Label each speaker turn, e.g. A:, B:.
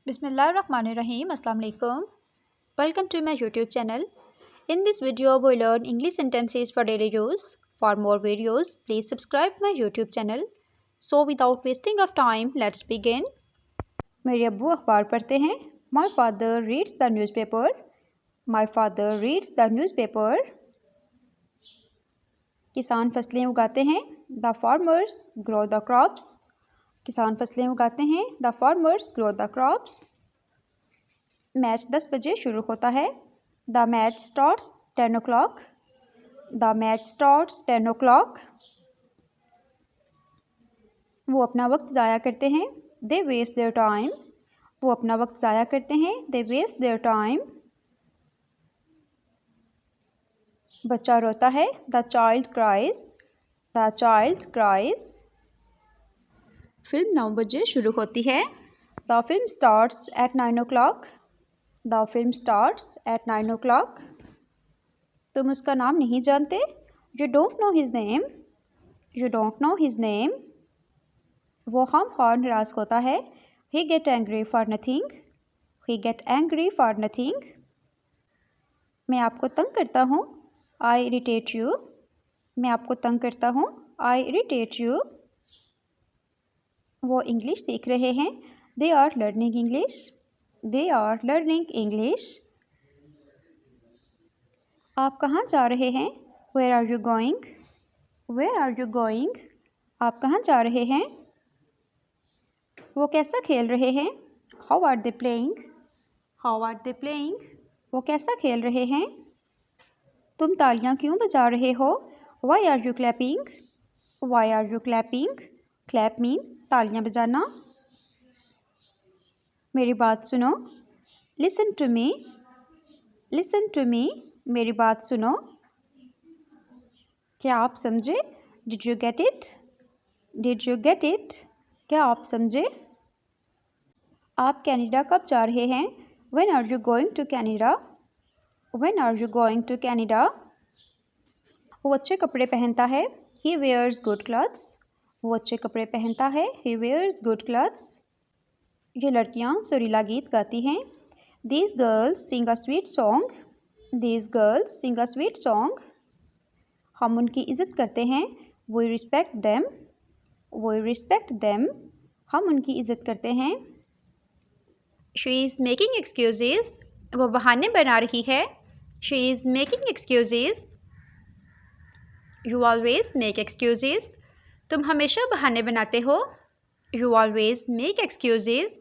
A: Bismillahirrahmanirrahim. Assalamu alaikum. Welcome to my YouTube channel. In this video, we learn English sentences for daily use. For more videos, please subscribe my YouTube channel. So without wasting of time, let's begin. मेरे अब्बू अखबार पढ़ते हैं. My father reads the newspaper. My father reads the newspaper. किसान फसलें उगाते हैं. The farmers grow the crops. किसान फसलें उगाते हैं. The farmers grow the crops. Match 10 बजे शुरू होता है. The match starts 10 o'clock. The match starts 10 o'clock. वो अपना वक्त ज़ाया करते हैं. They waste their time. वो अपना वक्त ज़ाया करते हैं. They waste their time. बच्चा रोता है. The child cries. The child cries. Film 9 बजे शुरू होती है. The film starts at 9 o'clock. The film starts at 9 o'clock. तुम उसका नाम नहीं जानते. You don't know his name. You don't know his name. वो ख़ामख़वाह नाराज़ होता है. He get angry for nothing. He get angry for nothing. मैं आपको तंग करता हूँ. I irritate you. मैं आपको तंग करता हूँ. I irritate you. वो इंग्लिश सीख रहे हैं. They are learning English. They are learning English. आप कहाँ जा रहे हैं? Where are you going? Where are you going? आप कहाँ जा रहे हैं? वो कैसा खेल रहे हैं? How are they playing? How are they playing? वो कैसा खेल रहे हैं? तुम तालियां क्यों बजा रहे हो? Why are you clapping? Why are you clapping? Clap mean तालियां बजाना. मेरी बात सुनो. Listen to me. Listen to me. मेरी बात सुनो. क्या आप समझे? Did you get it? Did you get it? क्या आप समझे? आप कनाडा कब जा रहे हैं? When are you going to Canada? When are you going to Canada? वो अच्छे कपड़े पहनता है. He wears good clothes. वो अच्छे कपड़े पहनता है. He wears good clothes. ये लड़कियाँ सुरीला गीत गाती हैं. These girls sing a sweet song. These girls sing a sweet song. हम उनकी इज़्ज़त करते हैं. We respect them. We respect them. हम उनकी इज़्ज़त करते हैं. She is making excuses. वो बहाने बना रही है. She is making excuses. You always make excuses. तुम हमेशा बहाने बनाते हो. You always make excuses.